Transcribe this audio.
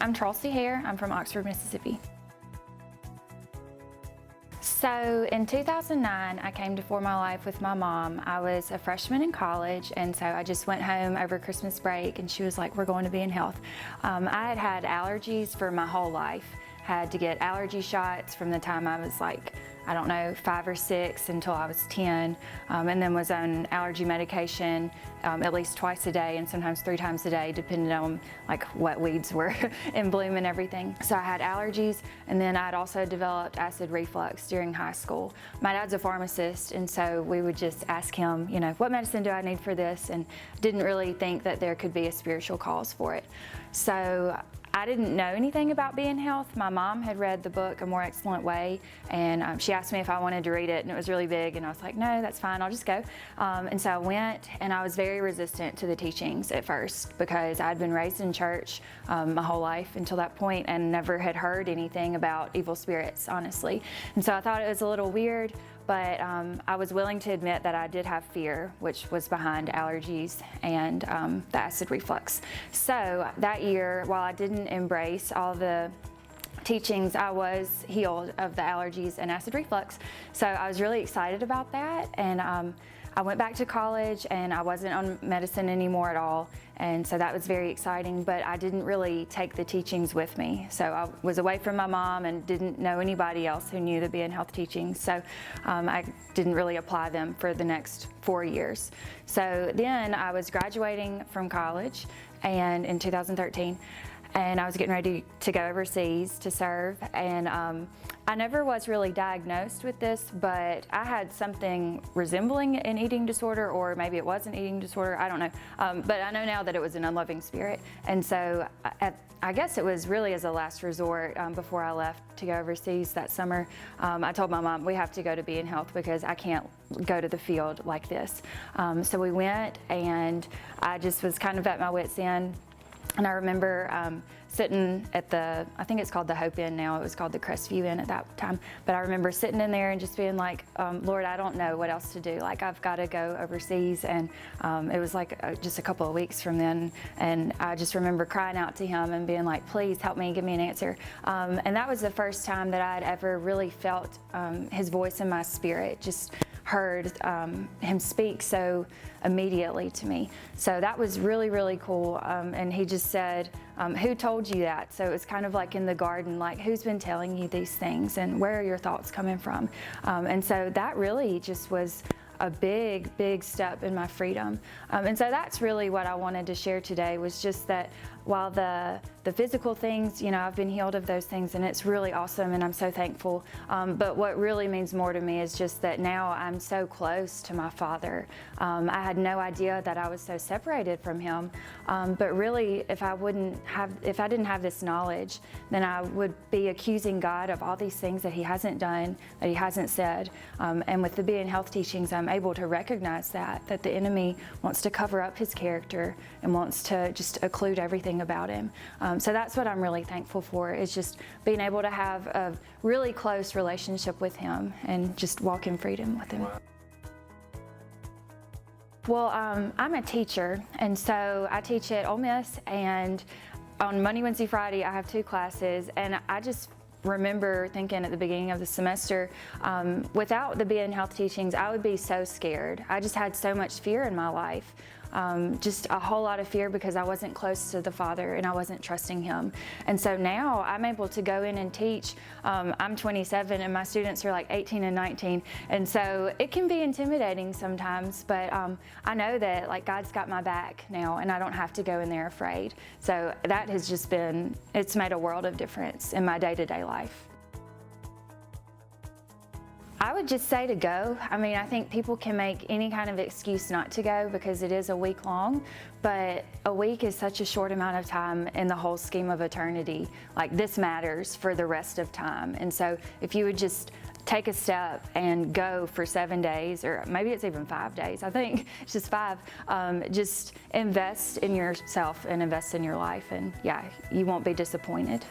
I'm Charlsey here. I'm from Oxford, Mississippi. So in 2009, I came to For My Life with my mom. I was a freshman in college, and so I just went home over Christmas break, and she was like, we're going to Be in Health. I had had allergies for my whole life. Had to get allergy shots from the time I was like, I don't know, 5 or 6 until I was 10, and then was on allergy medication at least twice a day and sometimes 3 times a day, depending on like what weeds were in bloom and everything. So I had allergies, and then I'd also developed acid reflux during high school. My dad's a pharmacist, and so we would just ask him, you know, what medicine do I need for this? And didn't really think that there could be a spiritual cause for it. So I didn't know anything about Be in Health. My mom had read the book A More Excellent Way, and she asked me if I wanted to read it, and it was really big, and I was like, no, that's fine, I'll just go. And so I went, and I was very resistant to the teachings at first because I'd been raised in church my whole life until that point and never had heard anything about evil spirits, honestly. And so I thought it was a little weird, but I was willing to admit that I did have fear, which was behind allergies and the acid reflux. So that year, while I didn't embrace all the teachings, I was healed of the allergies and acid reflux. So I was really excited about that, and I went back to college and I wasn't on medicine anymore at all, and so that was very exciting, but I didn't really take the teachings with me. So I was away from my mom and didn't know anybody else who knew the Be in Health teachings, so I didn't really apply them for the next 4 years. So then I was graduating from college and in 2013, and I was getting ready to go overseas to serve, and I never was really diagnosed with this, but I had something resembling an eating disorder, or maybe it was an eating disorder, I don't know. But I know now that it was an unloving spirit, and so I guess it was really as a last resort before I left to go overseas that summer. I told my mom, we have to go to Be in Health because I can't go to the field like this. So we went, and I just was kind of at my wit's end. And I remember sitting at the, I think it's called the Hope Inn now, it was called the Crestview Inn at that time, but I remember sitting in there and just being like, Lord, I don't know what else to do. Like, I've got to go overseas, and it was like just a couple of weeks from then, and I just remember crying out to him and being like, please help me, give me an answer. And that was the first time that I'd ever really felt his voice in my spirit, just heard him speak so immediately to me. So that was really, really cool. And he just said, who told you that? So it was kind of like in the garden, like, who's been telling you these things, and where are your thoughts coming from? And so that really just was a big, big step in my freedom. And so that's really what I wanted to share today, was just that while the physical things, you know, I've been healed of those things, and it's really awesome, and I'm so thankful. But what really means more to me is just that now I'm so close to my Father. I had no idea that I was so separated from Him. But really, if I didn't have this knowledge, then I would be accusing God of all these things that He hasn't done, that He hasn't said. And with the Be in Health teachings, I'm able to recognize that the enemy wants to cover up His character and wants to just occlude everything about Him. So that's what I'm really thankful for, is just being able to have a really close relationship with Him and just walk in freedom with Him. Well, I'm a teacher, and so I teach at Ole Miss, and on Monday, Wednesday, Friday I have 2 classes, and I just remember thinking at the beginning of the semester, without the Be in Health teachings, I would be so scared. I just had so much fear in my life. Just a whole lot of fear because I wasn't close to the Father and I wasn't trusting Him. And so now I'm able to go in and teach. I'm 27 and my students are like 18 and 19. And so it can be intimidating sometimes, but I know that like God's got my back now and I don't have to go in there afraid. So that has just been, it's made a world of difference in my day-to-day life. I would just say to go. I mean, I think people can make any kind of excuse not to go because it is a week long, but a week is such a short amount of time in the whole scheme of eternity. Like, this matters for the rest of time. And so if you would just take a step and go for 7 days, or maybe it's even 5 days, I think it's just 5, just invest in yourself and invest in your life, and yeah, you won't be disappointed.